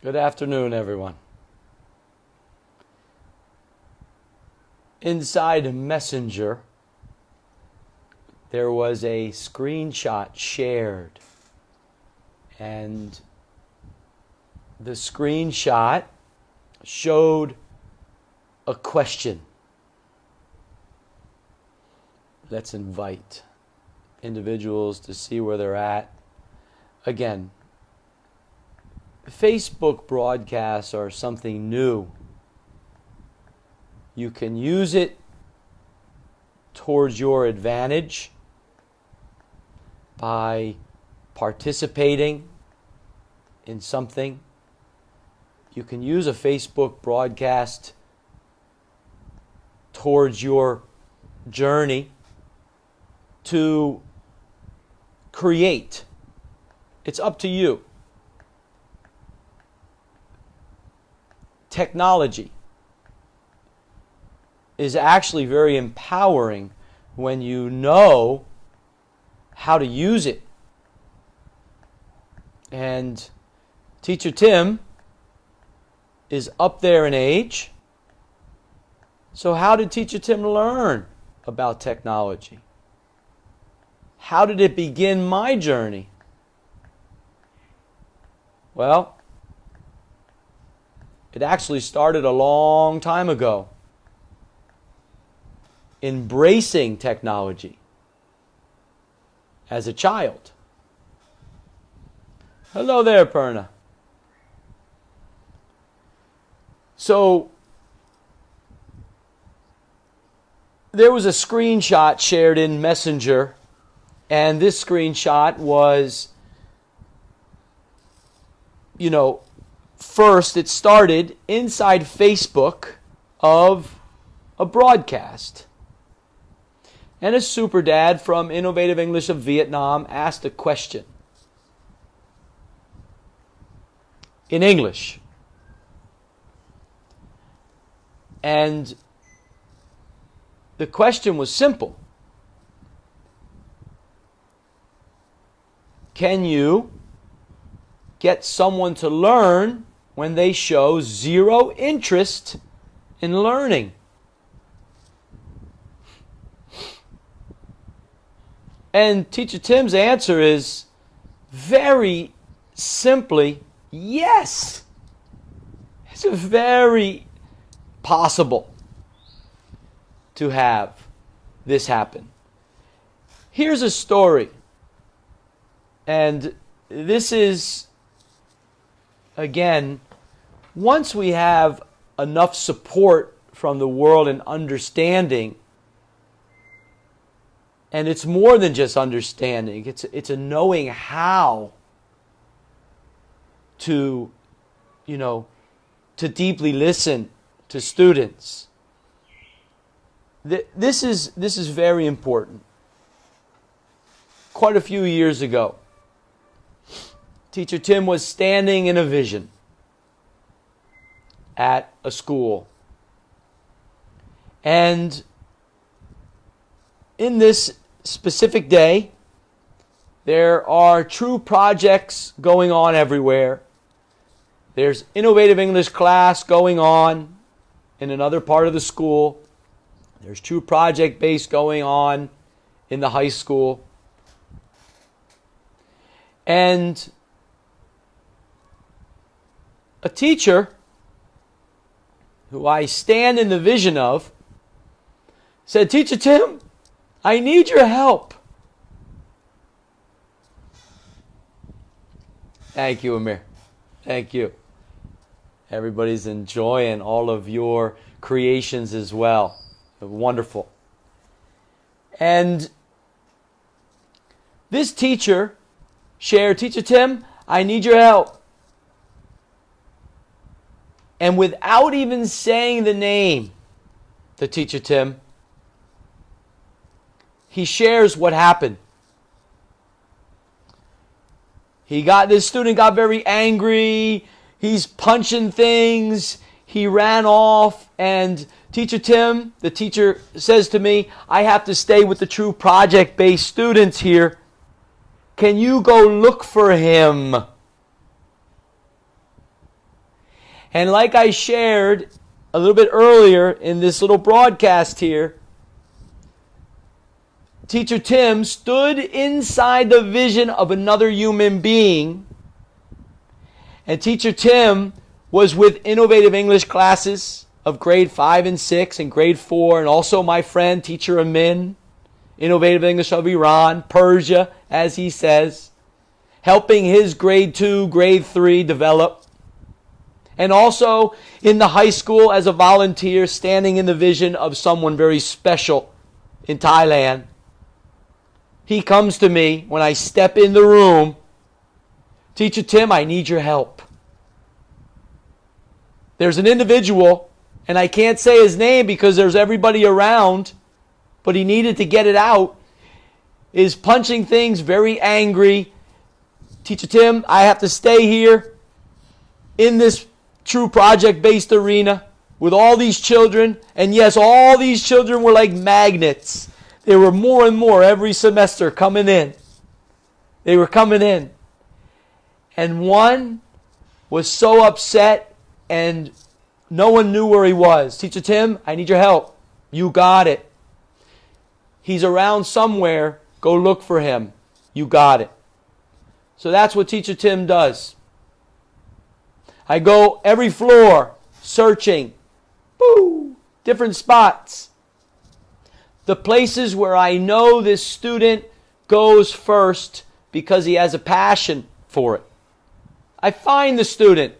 Good afternoon, everyone. Inside Messenger, there was a screenshot shared, and the screenshot showed a question. Let's invite individuals to see where they're at. Again, Facebook broadcasts are something new. You can use it towards your advantage by participating in something. You can use a Facebook broadcast towards your journey to create. It's up to you. Technology is actually very empowering when you know how to use it. And Teacher Tim is up there in age. So how did Teacher Tim learn about technology? How did it begin my journey? Well, it actually started a long time ago. Embracing technology as a child. Hello there, Perna. So, there was a screenshot shared in Messenger, and this screenshot was, first it started inside Facebook of a broadcast. And a super dad from Innovative English of Vietnam asked a question in English. And the question was simple. Can you get someone to learn when they show zero interest in learning? And Teacher Tim's answer is very simply, yes. It's very possible to have this happen. Here's a story. And this is, again, once we have enough support from the world and understanding, and it's more than just understanding. It's a knowing how to, to deeply listen to students. This is very important. Quite a few years ago, Teacher Tim was standing in a vision at a school. And in this specific day, there are true projects going on everywhere. There's Innovative English class going on in another part of the school. There's true project base going on in the high school. And a teacher who I stand in the vision of said, Teacher Tim, I need your help. Thank you, Amir. Thank you. Everybody's enjoying all of your creations as well. Wonderful. And this teacher shared, Teacher Tim, I need your help. And without even saying the name, the Teacher Tim, he shares what happened. This student got very angry. He's punching things. He ran off. And Teacher Tim, the teacher, says to me, I have to stay with the true project-based students here. Can you go look for him? And like I shared a little bit earlier in this little broadcast here, Teacher Tim stood inside the vision of another human being. And Teacher Tim was with Innovative English classes of grade 5 and 6 and grade 4, and also my friend, Teacher Amin, Innovative English of Iran, Persia, as he says, helping his grade 2, grade 3 develop. And also in the high school as a volunteer, standing in the vision of someone very special in Thailand. He comes to me when I step in the room, Teacher Tim, I need your help. There's an individual, and I can't say his name because there's everybody around, but he needed to get it out, is punching things, very angry. Teacher Tim, I have to stay here in this true project-based arena with all these children. And yes, all these children were like magnets. There were more and more every semester coming in. They were coming in. And one was so upset and no one knew where he was. Teacher Tim, I need your help. You got it. He's around somewhere. Go look for him. You got it. So that's what Teacher Tim does. I go every floor searching. Boo! Different spots. The places where I know this student goes first because he has a passion for it. I find the student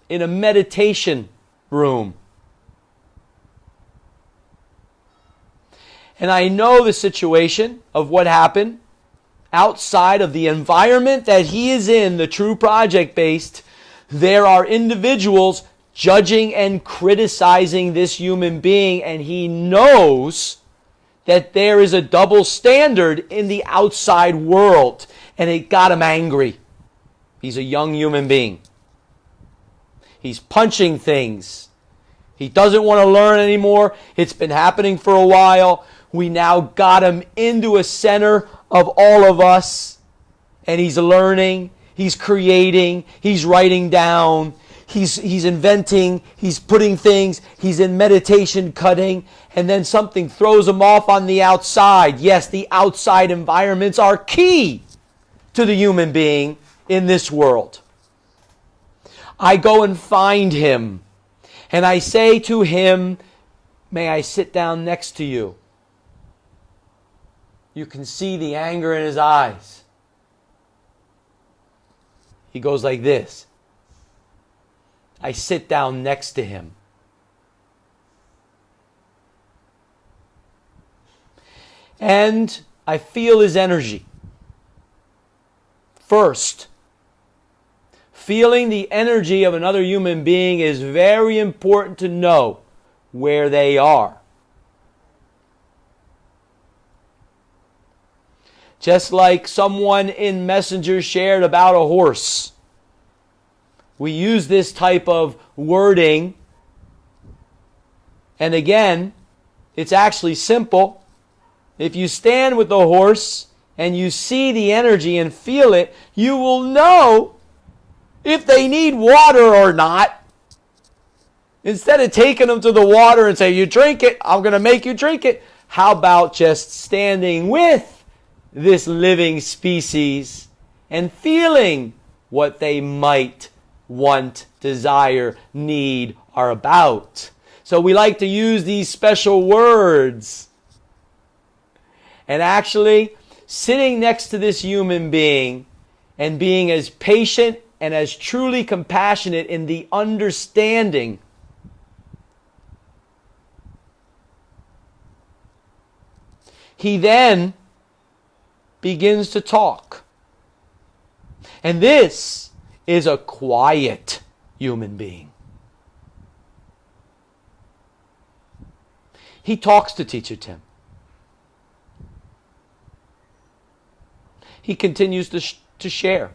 in a meditation room. And I know the situation of what happened outside of the environment that he is in, the true project-based. There are individuals judging and criticizing this human being, and he knows that there is a double standard in the outside world, and it got him angry. He's a young human being. He's punching things. He doesn't want to learn anymore. It's been happening for a while. We now got him into a center of all of us, and he's learning, he's creating, he's writing down, he's inventing, he's putting things, he's in meditation cutting, and then something throws him off on the outside. Yes, the outside environments are key to the human being in this world. I go and find him, and I say to him, may I sit down next to you? You can see the anger in his eyes. He goes like this. I sit down next to him. And I feel his energy. First, feeling the energy of another human being is very important to know where they are. Just like someone in Messenger shared about a horse. We use this type of wording. And again, it's actually simple. If you stand with the horse and you see the energy and feel it, you will know if they need water or not. Instead of taking them to the water and say, you drink it, I'm going to make you drink it. How about just standing with this living species and feeling what they might want, desire, need, are about. So we like to use these special words. And actually, sitting next to this human being and being as patient and as truly compassionate in the understanding, he then begins to talk. And this is a quiet human being. He talks to Teacher Tim. He continues to share.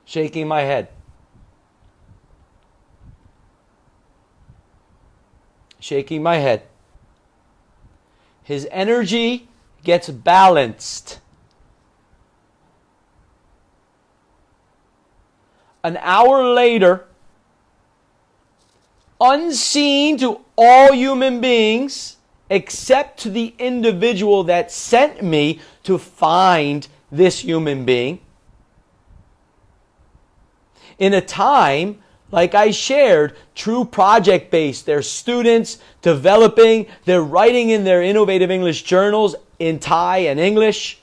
Shaking my head. Shaking my head. His energy gets balanced. an hour later, unseen to all human beings, except to the individual that sent me to find this human being. In a time, like I shared, true project-based. They're students developing, they're writing in their innovative English journals in Thai and English.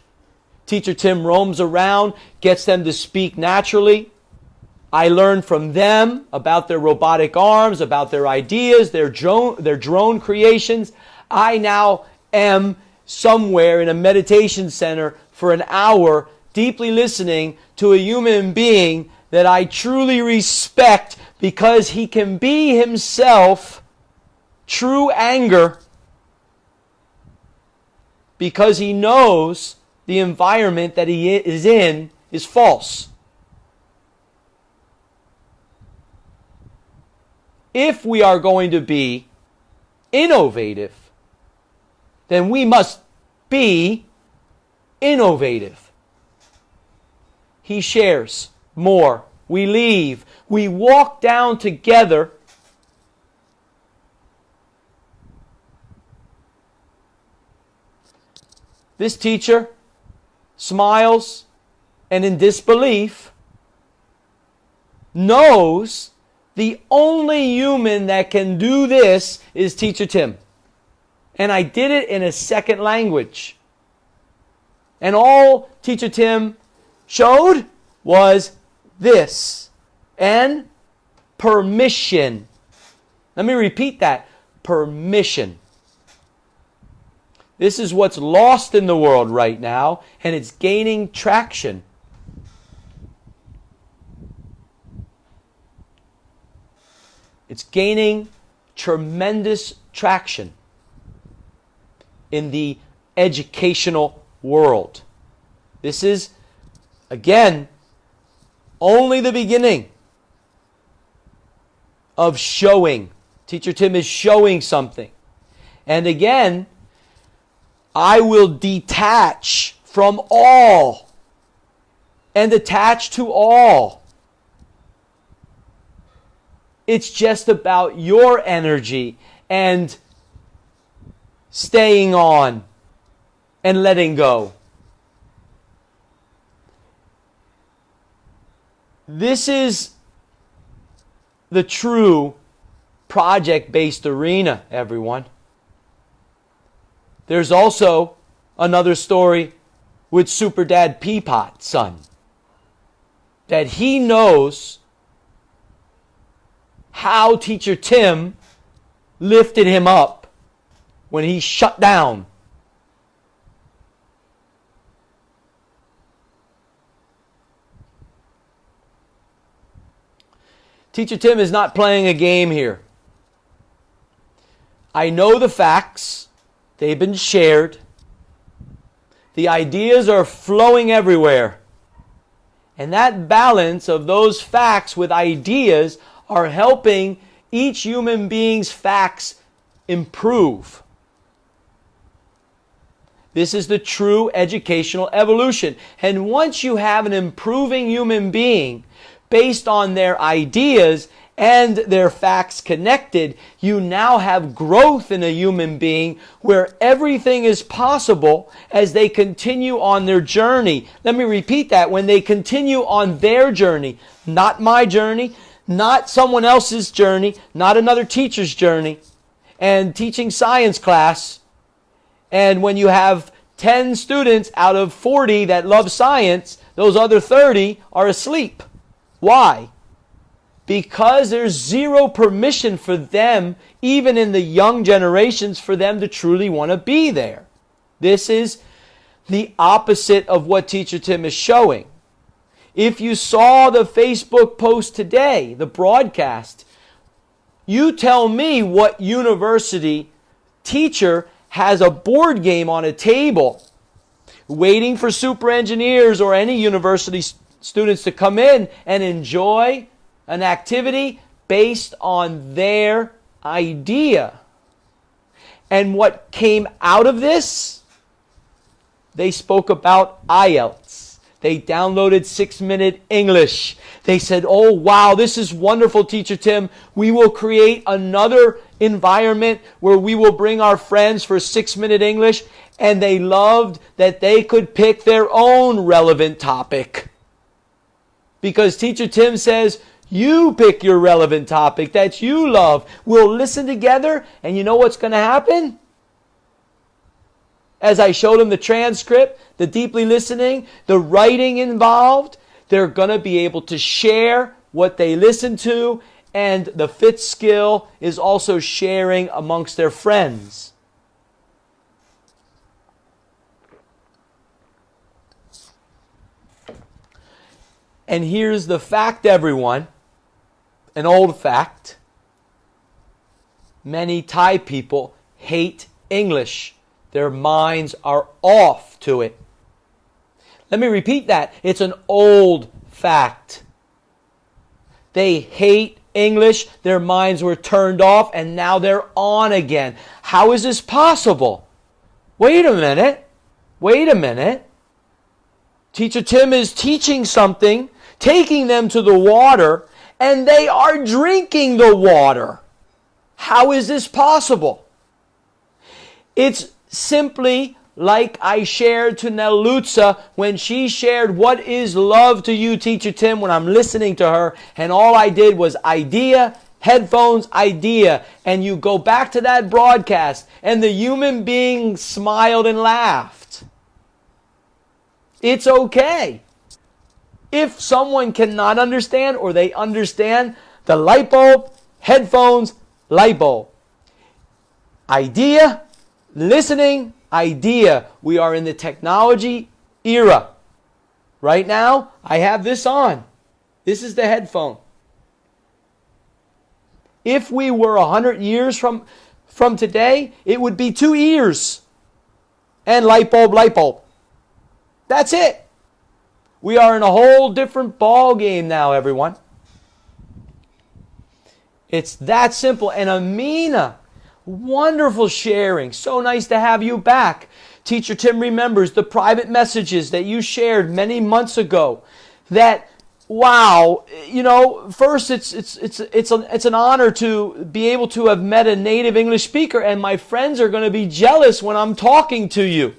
Teacher Tim roams around, gets them to speak naturally. I learn from them about their robotic arms, about their ideas, their drone creations. I now am somewhere in a meditation center for an hour, deeply listening to a human being that I truly respect because he can be himself, true anger, because he knows the environment that he is in is false. If we are going to be innovative, then we must be innovative. He shares more. We leave. We walk down together. This teacher smiles and in disbelief knows the only human that can do this is Teacher Tim. And I did it in a second language. And all Teacher Tim showed was this. And permission. Let me repeat that. Permission. This is what's lost in the world right now, and it's gaining traction. It's gaining tremendous traction in the educational world. This is, again, only the beginning of showing. Teacher Tim is showing something. And again, I will detach from all and attach to all. It's just about your energy and staying on and letting go. This is the true project-based arena, everyone. There's also another story with Super Dad Peapot's son. That he knows how Teacher Tim lifted him up when he shut down. Teacher Tim is not playing a game here. I know the facts. They've been shared. The ideas are flowing everywhere. And that balance of those facts with ideas are helping each human being's facts improve. This is the true educational evolution. And once you have an improving human being based on their ideas and their facts connected, you now have growth in a human being where everything is possible as they continue on their journey. Let me repeat that. When they continue on their journey, not my journey, not someone else's journey, not another teacher's journey, and teaching science class, and when you have 10 students out of 40 that love science, those other 30 are asleep. Why? Because there's zero permission for them, even in the young generations, for them to truly want to be there. This is the opposite of what Teacher Tim is showing. If you saw the Facebook post today, the broadcast, you tell me what university teacher has a board game on a table waiting for super engineers or any university students to come in and enjoy an activity based on their idea. And what came out of this? They spoke about IELTS. They downloaded 6-Minute English. They said, oh, wow, this is wonderful, Teacher Tim. We will create another environment where we will bring our friends for 6-Minute English. And they loved that they could pick their own relevant topic. Because Teacher Tim says, you pick your relevant topic that you love. We'll listen together, and you know what's going to happen? As I showed them the transcript, the deeply listening, the writing involved, they're going to be able to share what they listen to, and the fifth skill is also sharing amongst their friends. And here's the fact, everyone, an old fact. Many Thai people hate English. Their minds are off to it. Let me repeat that. It's an old fact. They hate English. Their minds were turned off and now they're on again. How is this possible? Wait a minute. Teacher Tim is teaching something, taking them to the water, and they are drinking the water. How is this possible? It's simply like I shared to Nelutsa when she shared, what is love to you, Teacher Tim, when I'm listening to her, and all I did was idea, headphones, idea, and you go back to that broadcast, and the human being smiled and laughed. It's okay. If someone cannot understand, or they understand the light bulb, headphones, light bulb. Idea, listening, idea. We are in the technology era. Right now, I have this on. This is the headphone. If we were 100 years from today, it would be 2 ears. And light bulb, light bulb. That's it. We are in a whole different ball game now, everyone. It's that simple. And Amina, wonderful sharing. So nice to have you back. Teacher Tim remembers the private messages that you shared many months ago. That, wow, first it's an honor to be able to have met a native English speaker, and my friends are going to be jealous when I'm talking to you.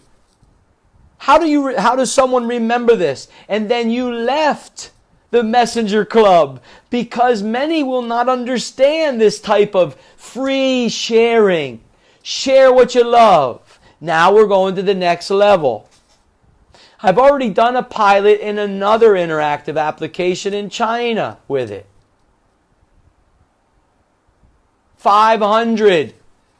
How does someone remember this? And then you left the Messenger Club because many will not understand this type of free sharing. Share what you love. Now we're going to the next level. I've already done a pilot in another interactive application in China with it. 500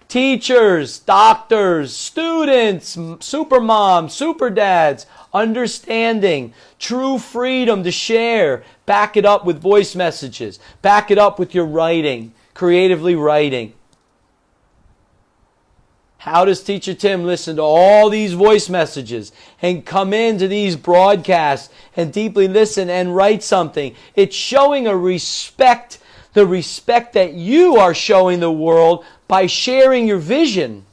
teachers, doctors, students, super moms, super dads, understanding true freedom to share. Back it up with voice messages. Back it up with your writing, creatively writing. How does Teacher Tim listen to all these voice messages and come into these broadcasts and deeply listen and write something? It's showing a respect, the respect that you are showing the world by sharing your vision.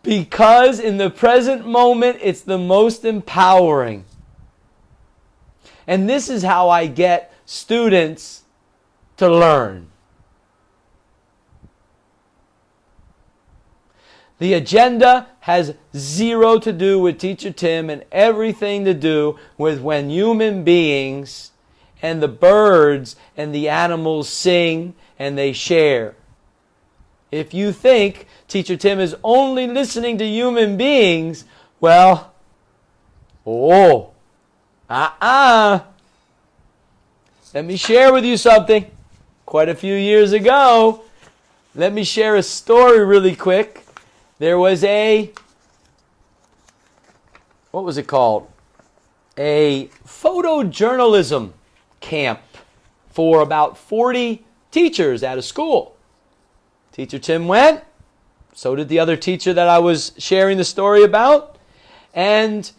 Because in the present moment, it's the most empowering. And this is how I get students to learn. The agenda has zero to do with Teacher Tim and everything to do with when human beings and the birds and the animals sing and they share. If you think Teacher Tim is only listening to human beings, well, let me share with you something. Quite a few years ago, let me share a story really quick. There was what was it called? A photojournalism camp for about 40 teachers at a school. Teacher Tim went. So did the other teacher that I was sharing the story about. And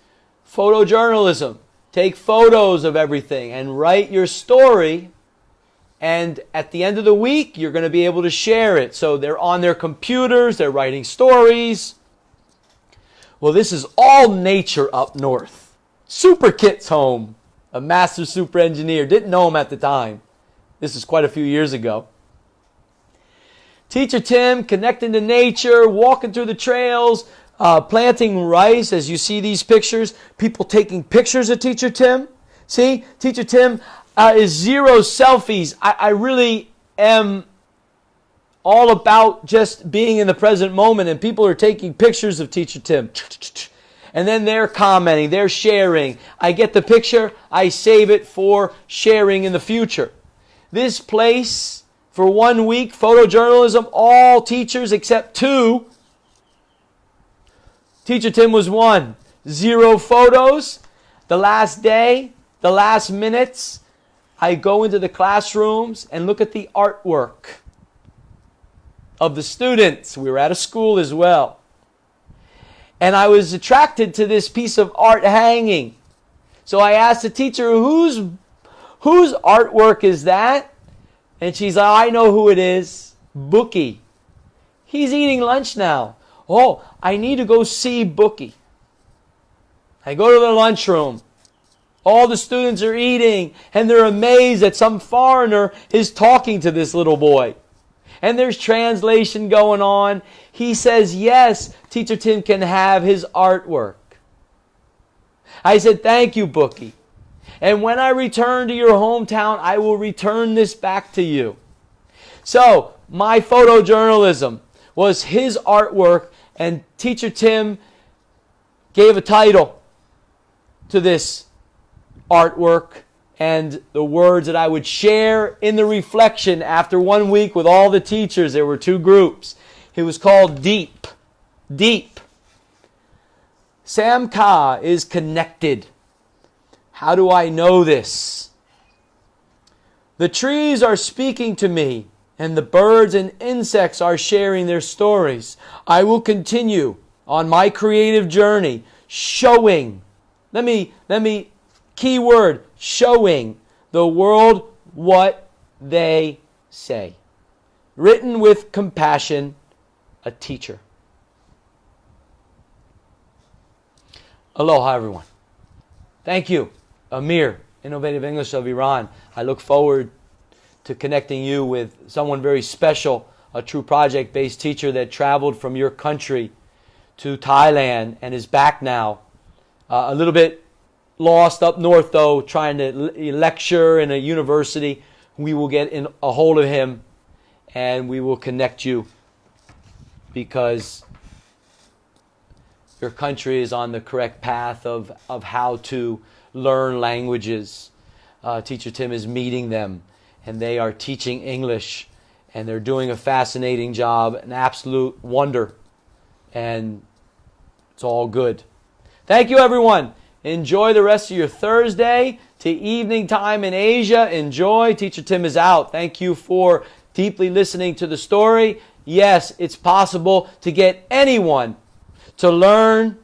photojournalism. Take photos of everything and write your story And at the end of the week, you're going to be able to share it. So they're on their computers, they're writing stories. Well, this is all nature up north. Super Kit's home, a master super engineer. Didn't know him at the time. This is quite a few years ago. Teacher Tim connecting to nature, walking through the trails, planting rice. As you see these pictures, people taking pictures of Teacher Tim. See, Teacher Tim is zero selfies. I really am all about just being in the present moment, and people are taking pictures of Teacher Tim. And then they're commenting, they're sharing. I get the picture, I save it for sharing in the future. This place, for 1 week, photojournalism, all teachers except 2. Teacher Tim was 1. 0 photos. The last day, the last minutes, I go into the classrooms and look at the artwork of the students. We were at a school as well. And I was attracted to this piece of art hanging. So I asked the teacher, whose artwork is that? And she's like, I know who it is. Bookie. He's eating lunch now. Oh, I need to go see Bookie. I go to the lunchroom. All the students are eating, and they're amazed that some foreigner is talking to this little boy. And there's translation going on. He says, yes, Teacher Tim can have his artwork. I said, thank you, Bookie. And when I return to your hometown, I will return this back to you. So, my photojournalism was his artwork, and Teacher Tim gave a title to this artwork and the words that I would share in the reflection after 1 week with all the teachers. There were 2 groups. It was called Deep. Deep. Sam Ka is connected. How do I know this? The trees are speaking to me, and the birds and insects are sharing their stories. I will continue on my creative journey, showing. Let me keyword, showing the world what they say. Written with compassion, a teacher. Aloha, everyone. Thank you, Amir, Innovative English of Iran. I look forward to connecting you with someone very special, a true project-based teacher that traveled from your country to Thailand and is back now. A little bit lost up north, though, trying to lecture in a university. We will get in a hold of him and we will connect you, because your country is on the correct path of how to learn languages. Teacher Tim is meeting them, and they are teaching English, and they're doing a fascinating job, an absolute wonder, and it's all good. Thank you, everyone. Enjoy the rest of your Thursday to evening time in Asia. Enjoy. Teacher Tim is out. Thank you for deeply listening to the story. Yes, it's possible to get anyone to learn.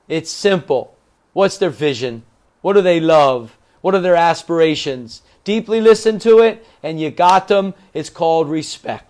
It's simple. What's their vision? What do they love? What are their aspirations? Deeply listen to it, and you got them. It's called respect.